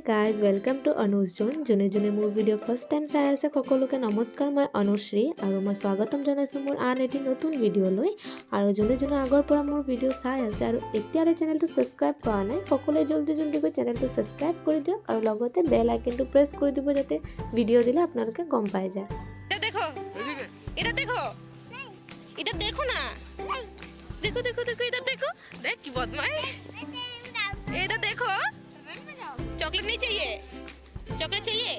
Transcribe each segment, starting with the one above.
Guys welcome to Anuj জোন। যোনে যোনে মোৰ ভিডিঅ' ফাৰ্ষ্ট টাইম চাই আছে সকলোকে নমস্কাৰ। মই অনুশ্ৰী আৰু মই স্বাগতম জনাইছোঁ মোৰ আন এটি নতুন ভিডিঅ'লৈ। আৰু যোনে যোনে আগৰ পৰা মোৰ ভিডিঅ' চাই আছে আৰু এতিয়ালৈ চেনেলটো ছাবস্ক্ৰাইব কৰা নাই, সকলোৱে জলদি চেনেলটো ছাবস্ক্ৰাইব কৰি দিয়ক আৰু লগতে বেল আইকনটো প্ৰেছ কৰি দিব যাতে ভিডিঅ' দিলে আপোনালোকে গম পাই যায়। इधर देखो इधर देखो ना, देखो देखो देखो इधर देखो, देख की बदमाश। इधर देखो, चॉकलेट नहीं चाहिए, चॉकलेट चाहिए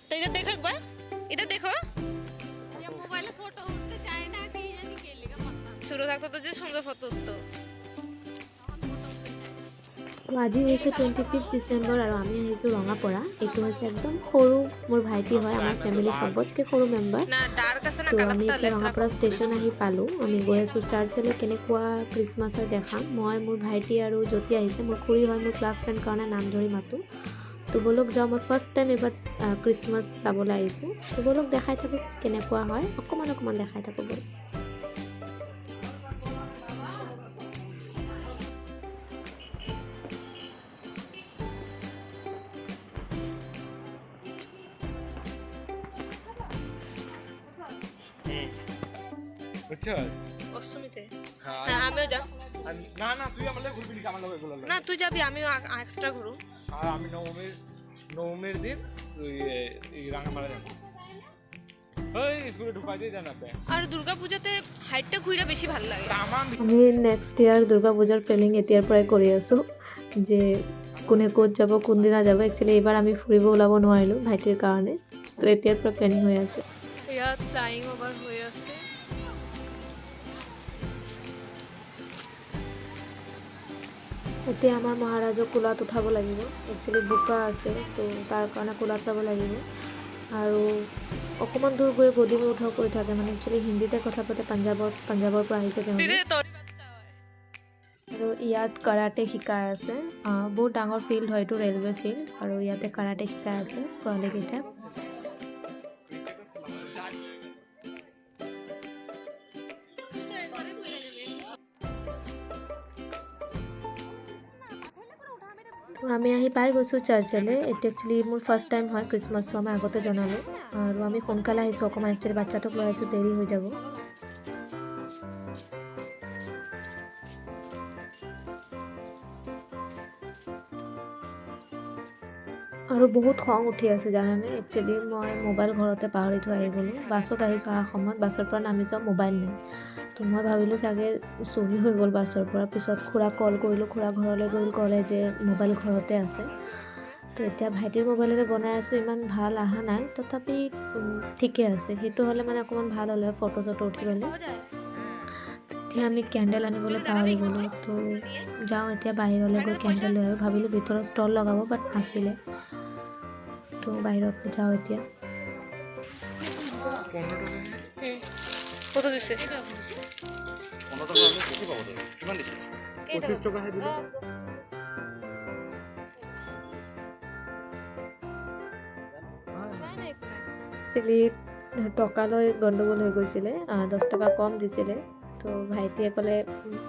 तो इधर देखो एक बार, इधर देखो। ये मोबाइल फोटो उठते चाहे ना कि ये नहीं खेलेगा पक्का शुरू থাকতো তো যে সুন্দর ফটো উঠতো। আজি হৈছে 25 ডিচেম্বৰ আৰু আমি আহিছোঁ ৰঙাপৰা। এইটো হৈছে একদম সৰু মোৰ ভাইটি হয়, আমাৰ ফেমিলি চবতকৈ সৰু মেম্বাৰ। তো আমি এতিয়া ৰঙাপৰা ষ্টেচন আহি পালোঁ। আমি গৈ আছোঁ চাৰ্চলৈ। কেনেকুৱা খ্ৰীষ্টমাছ হয় দেখাম। মই মোৰ ভাইটি আৰু জ্যোতি আহিছে, মোৰ খুৰী হয়, মোৰ ক্লাছ ফ্ৰেণ্ড কাৰণে নাম ধৰি মাতোঁ। তো ব'লক যাওঁ, মই ফাৰ্ষ্ট টাইম এইবাৰ খ্ৰীষ্টমাছ চাবলৈ আহিছোঁ। তো ব'লক দেখাই থাকোঁ কেনেকুৱা হয়, অকণমান দেখাই থাকোঁ ব'লক। অষ্টমীতে হ্যাঁ আমিও যাব না না তুই আমাদের ঘুরবি না আমার লগে এগুলো না তুই যাবি, আমিও এক্সট্রা ঘুরু। আর আমি নবমের দিন তুই এই রাঙামারা যাব। ওই স্কুলে ঢুকাই দিয়ে জানা বে। আর দুর্গা পূজাতে হাইটটা ঘুরা বেশি ভালো লাগে। আমি নেক্সট ইয়াৰ দুৰ্গা পূজাৰ প্লেনিং এতিয়াৰ পৰাই কৰি আছোঁ যে কোনে ক'ত যাব, কোনদিনা যাব। একচুৱেলি এইবাৰ আমি ফুৰিব ওলাব নোৱাৰিলোঁ ভাইটিৰ কাৰণে, তো এতিয়াৰ পৰা প্লেনিং হৈ আছে। ইয়াত ফ্লাইং ওভাৰ হৈ আছে। এতিয়া আমাৰ মহাৰাজক কোলাত উঠাব লাগিব। একচুৱেলি বোকা আছে, তো তাৰ কাৰণে কোলাত যাব লাগিব। আৰু অকণমান দূৰ গৈ গদিমে উঠাও কৰি থাকে, মানে একচুৱেলি হিন্দীতে কথা পাতে, পাঞ্জাৱৰ পৰা আহিছে তেওঁলোকে। আৰু ইয়াত কাৰাটে শিকাই আছে। বহুত ডাঙৰ ফিল্ড হয়, এইটো ৰেলৱে ফিল্ড, আৰু ইয়াতে কাৰাটে শিকাই আছে পোৱালীকেইটা। আমি আহি পাই গৈছোঁ চাৰ্চলৈ। এইটো একচুৱেলি মোৰ ফাৰ্ষ্ট টাইম হয় খ্ৰীষ্টমাছটো, আমি আগতে জনালোঁ। আৰু আমি সোনকালে আহিছোঁ, অকণমান একচুৱেলি বাচ্চাটোক লৈ আহিছোঁ, দেৰি হৈ যাব। আৰু বহুত খং উঠি আছে জানানে। একচুৱেলি মই মোবাইল ঘৰতে পাহৰি থৈ আহি গ'লোঁ। বাছত আহিছোঁ, অহা সময়ত বাছৰ পৰা নামিছোঁ, মোবাইল নাই। তো মই ভাবিলোঁ চাগে চুৰি হৈ গ'ল বাছৰ পৰা। পিছত খুৰাক কল কৰিলোঁ, খুৰা ঘৰলৈ গ'ল, ক'লে যে মোবাইল ঘৰতে আছে। তো এতিয়া ভাইটিৰ মোবাইলেৰে বনাই আছোঁ, ইমান ভাল অহা নাই, তথাপি ঠিকে আছে। সেইটো হ'লে মানে অকণমান ভাল হ'লে ফটো চটো উঠিবলৈ। এতিয়া আমি কেণ্ডেল আনিবলৈ পাহৰি গ'লোঁ। তো যাওঁ এতিয়া বাহিৰলৈ গৈ কেণ্ডেল লৈ আহোঁ। ভাবিলোঁ ভিতৰত ষ্টল লগাব, বাট নাছিলে। তো বাহিৰত যাওঁ এতিয়া। কত দিছে? 15 টাকা আমি বেশি পাবো তো। কিমান দিছে? 25 টাকা হে দিলে। একচুৱেলি টকা লৈ গণ্ডগোল হৈ গৈছিলে, 10 টকা কম দিছিলে। তো ভাইটিয়ে ক'লে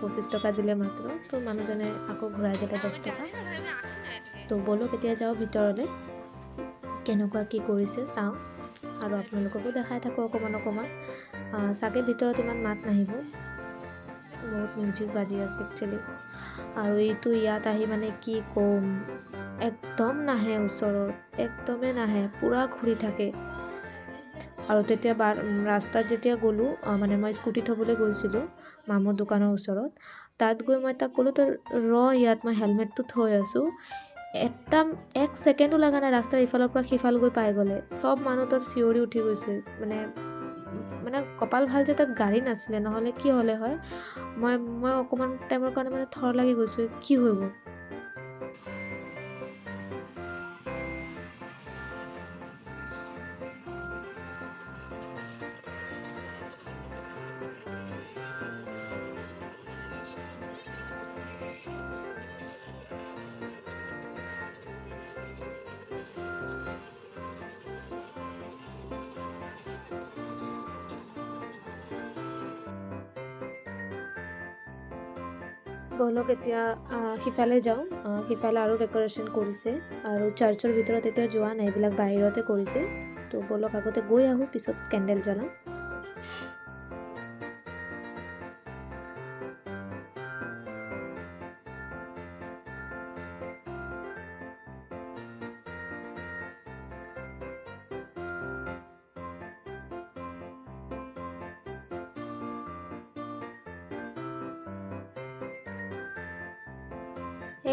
25 টকা দিলে মাত্ৰ। তো মানুহজনে আকৌ ঘূৰাই দিলে 10 টকা। তো ব'লক এতিয়া যাওঁ ভিতৰলৈ, কেনেকুৱা কি কৰিছে চাওঁ আৰু আপোনালোককো দেখাই থাকোঁ অকণমান। চাগে ভিতৰত ইমান মাত নাহিব, বহুত মিউজিক বাজি আছে একচুৱেলি। আৰু এইটো ইয়াত আহি মানে কি ক'ম, একদম নাহে ওচৰত, একদমেই নাহে, পূৰা ঘূৰি থাকে। আৰু তেতিয়া ৰাস্তাত যেতিয়া গ'লোঁ, মানে মই স্কুটি থ'বলৈ গৈছিলোঁ মামুৰ দোকানৰ ওচৰত, তাত গৈ মই তাক ক'লোঁ তই ইয়াত মই হেলমেটটো থৈ আছোঁ। এক ছেকেণ্ডো লগা নাই, ৰাস্তাৰ ইফালৰ পৰা সিফাল গৈ পাই গ'লে। চব মানুহ তাত চিঞৰি উঠি গৈছে। মানে কপাল ভাল যে তাত গাড়ী নাছিলে, নহ'লে কি হ'লে হয়। মই অকণমান টাইমৰ কাৰণে মানে থৰ লাগি গৈছোঁ, কি হৈ গ'ল। ব'লক এতিয়া সিফালে যাওঁ। সিফালে আৰু ডেক'ৰেশ্যন কৰিছে আৰু চাৰ্চৰ ভিতৰত এতিয়া যোৱা নাই, এইবিলাক বাহিৰতে কৰিছে। তো ব'লক আগতে গৈ আহোঁ, পিছত কেণ্ডেল জ্বলাম।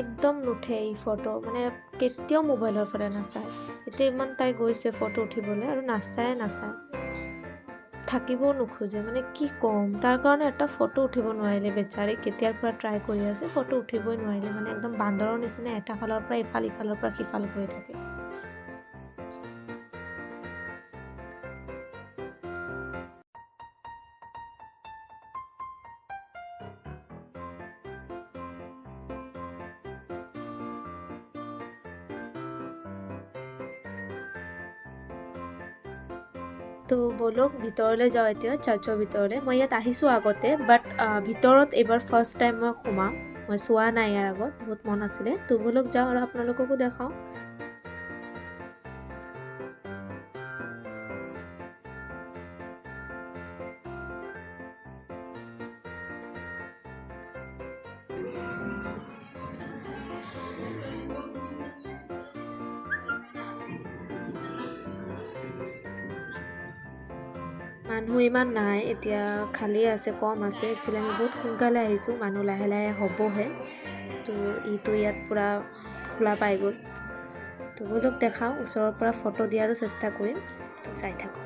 একদম নুঠে এই ফটো, মানে কেতিয়াও মোবাইলৰ ফালে নাচায়। এতিয়া ইমান তাই গৈছে ফটো উঠিবলৈ আৰু নাচায়, থাকিবও নোখোজে। মানে কি ক'ম, তাৰ কাৰণে এটা ফটো উঠিব নোৱাৰিলে বেচাৰি। কেতিয়াৰ পৰা ট্ৰাই কৰি আছে, ফটো উঠিবই নোৱাৰিলে। মানে একদম বান্দৰৰ নিচিনা এটা ফালৰ পৰা ইফালৰ পৰা সিফাল কৰি থাকে। তো ব'লক ভিতৰলৈ যাওঁ এতিয়া, চাৰ্চৰ ভিতৰলৈ। মই ইয়াত আহিছোঁ আগতে, বাট ভিতৰত এইবাৰ ফাৰ্ষ্ট টাইম মই সোমাম। মই চোৱা নাই ইয়াৰ আগত, বহুত মন আছিলে। তো ব'লক যাওঁ আৰু আপোনালোককো দেখাওঁ। মানুহ ইমান নাই এতিয়া, খালী আছে, কম আছে। একচুৱেলি আমি বহুত সোনকালে আহিছোঁ, মানুহ লাহে লাহে হ'বহে। তো ইটো ইয়াত পূৰা খোলা পাই গ'ল। তো ব'লক দেখাওঁ, ওচৰৰ পৰা ফটো দিয়াৰো চেষ্টা কৰিম। তো চাই থাকোঁ।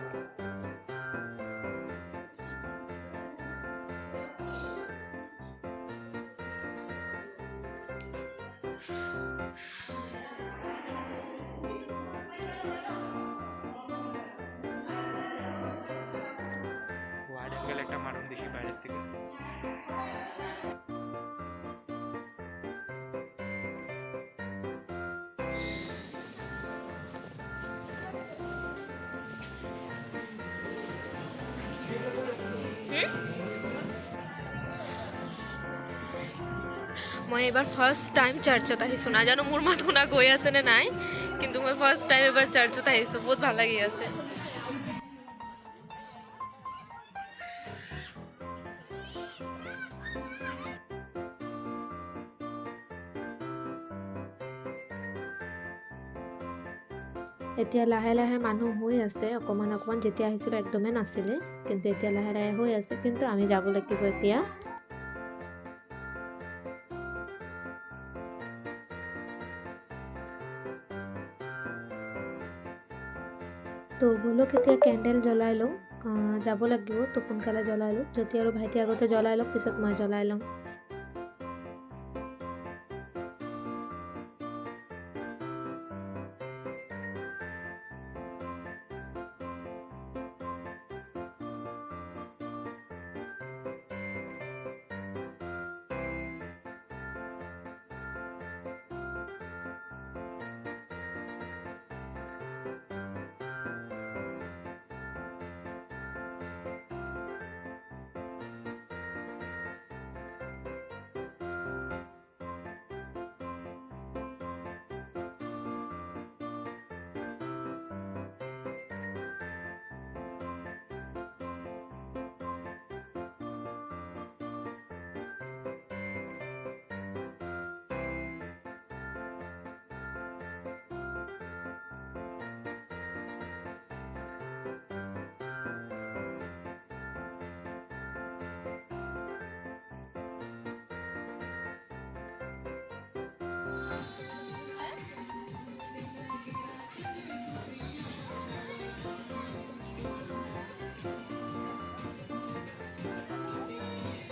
ওয়াইড অ্যাঙ্গেল একটা মানুষ দেখি বাইৰেৰ থেকে। মই এইবাৰ ফাৰ্ষ্ট টাইম চাৰ্চত আহিছোঁ। নাজানো মোৰ মাত শুনা গৈ আছেনে নাই, কিন্তু মই ফাৰ্ষ্ট টাইম এইবাৰ চাৰ্চত আহিছোঁ। বহুত ভাল লাগি আছে। এতিয়া লাহে লাহে মানুহ হৈ আছে, অকণমান। যেতিয়া আহিছিলোঁ একদমেই নাছিলে, কিন্তু এতিয়া লাহে লাহে হৈ আছে। কিন্তু আমি যাব লাগিব এতিয়া। তো ব'লক এতিয়া কেণ্ডেল জ্বলাই লওঁ। যাব লাগিব, তো সোনকালে জ্বলাই লওঁ। যদি আৰু ভাইটি আগতে জ্বলাই লওক, পিছত মই জ্বলাই ল'ম।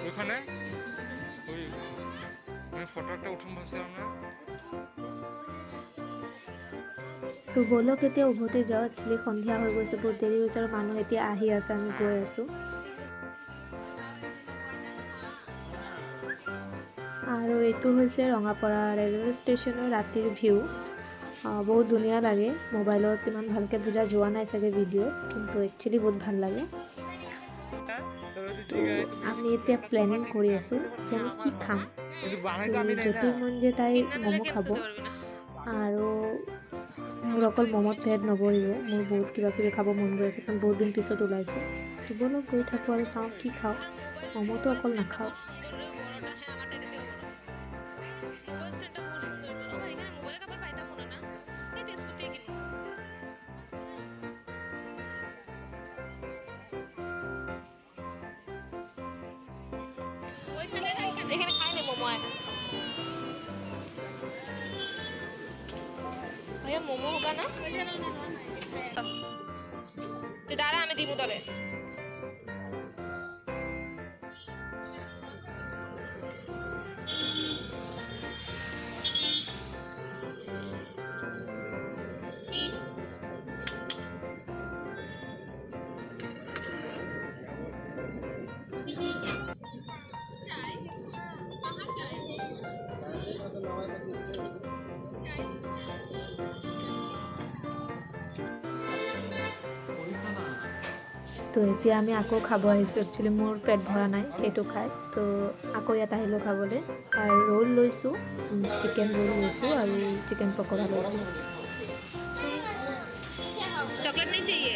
ওইখানে ওই আমি ফটো একটা উঠুন ভাবছিলাম না। তো ব'লক এতিয়া উভতি যাওঁ। একচুৱেলি সন্ধিয়া হৈ গৈছে, বহুত দেৰি হৈছে আৰু মানুহ এতিয়া আহি আছে, আমি গৈ আছোঁ। আৰু এইটো হৈছে ৰঙাপাৰা ৰেলৱে ষ্টেচনৰ ৰাতিৰ ভিউ। বহুত ধুনীয়া লাগে। মোবাইলত ইমান ভালকৈ বুজা যোৱা নাই চাগে ভিডিঅ'ত, কিন্তু একচুৱেলি বহুত ভাল লাগে। তো আমি এতিয়া প্লেনিং কৰি আছোঁ যে আমি কি খাম। কিন্তু বানাই তো আমি নাই না যদি মন যে তাই কিনা নিলে ম'ম' কেন খাব খেতে পারবি না আৰু মোৰ অকল ম'মত পেট নভৰিব, মোৰ বহুত কিবা কিবি খাব মন গৈ আছে, কাৰণ বহুত দিন পিছত ওলাইছোঁ। ব'লক গৈ থাকোঁ আৰু চাওঁ কি খাওঁ। ম'ম'টো অকল নাখাওঁ। এখানে খাই নে মোমো আয় भैया मोमो होगा ना तो दारा हमें दिमु तबे তো এতিয়া আমি আকৌ খাব আহিছোঁ। একচুৱেলি মোৰ পেট ভৰা নাই সেইটো খাই, তো আকৌ ইয়াত আহিলোঁ খাবলৈ। আৰু ৰোল লৈছোঁ, চিকেন ৰোল লৈছোঁ আৰু চিকেন পকৰা লৈছোঁ। चॉकलेट नहीं चाहिए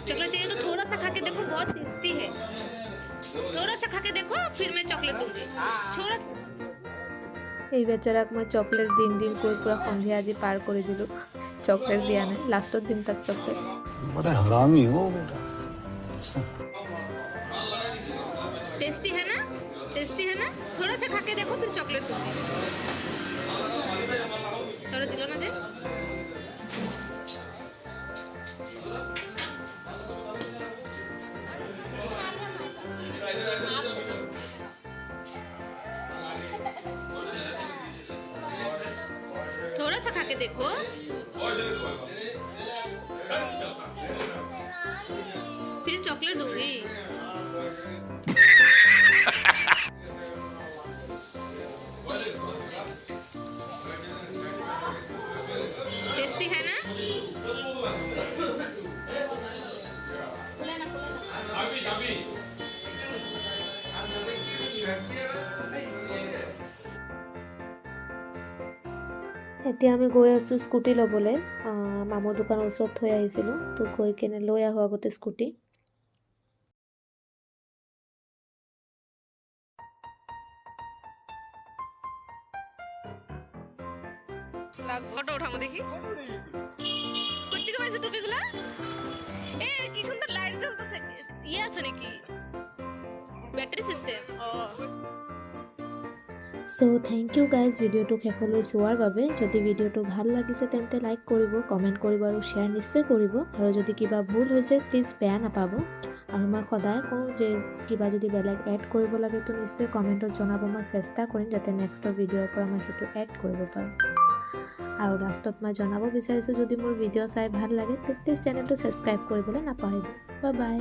चॉकलेट चाहिए तो थोड़ा सा खा के देखो बहुत टेस्टी है थोड़ा सा खा के देखो फिर मैं चॉकलेट दूंगी छोड़ा এই বেচাৰাক মই চকলেট দিম দিম কৈ পূৰা সন্ধিয়া আজি পাৰ কৰি দিলোঁ। চকলেট দিয়া নাই, লাষ্টত দিম তাক চকলেট। बड़ा हरामी हो बेटा। टेस्टी है ना थोड़ा सा खा के देखो फिर चॉकलेट दूंगी थोड़ा दिलो ना दे थोड़ा सा खा के देखो फिर चॉकलेट दूंगी टेस्टी है ना এতিয়া আমি গৈ আছোঁ স্কুটি ল'বলৈ। মামৰ দোকানৰ ওচৰত থৈ আহিছিলোঁ, তো গৈ কেনে লৈ আহোঁ আগতে স্কুটি। ফটো উঠাবো দেখি কোথেকে পাইছে টুপিগুলা এ কি সুন্দর লাইট জ্বলতেছে ইয়ে আছে নাকি ব্যাটারি সিস্টেম ও সো থেংক ইউ গাইজ ভিডিঅ'টো শেষলৈ চোৱাৰ বাবে। যদি ভিডিঅ'টো ভাল লাগিছে তেন্তে লাইক কৰিব, কমেণ্ট কৰিব আৰু শ্বেয়াৰ নিশ্চয় কৰিব। আৰু যদি কিবা ভুল হৈছে প্লিজ বেয়া নাপাব। আৰু মই সদায় কওঁ যে কিবা যদি বেলেগ এড কৰিব লাগে তো নিশ্চয় কমেণ্টত জনাব, মই চেষ্টা কৰিম যাতে নেক্সটৰ ভিডিঅ'ৰ পৰা মই সেইটো এড কৰিব পাৰোঁ। আৰু লাষ্টত মই জনাব বিচাৰিছোঁ যদি মোৰ ভিডিঅ' চাই ভাল লাগে প্লিজ চেনেলটো ছাবস্ক্ৰাইব কৰিবলৈ নাপাহৰিব। Bye bye.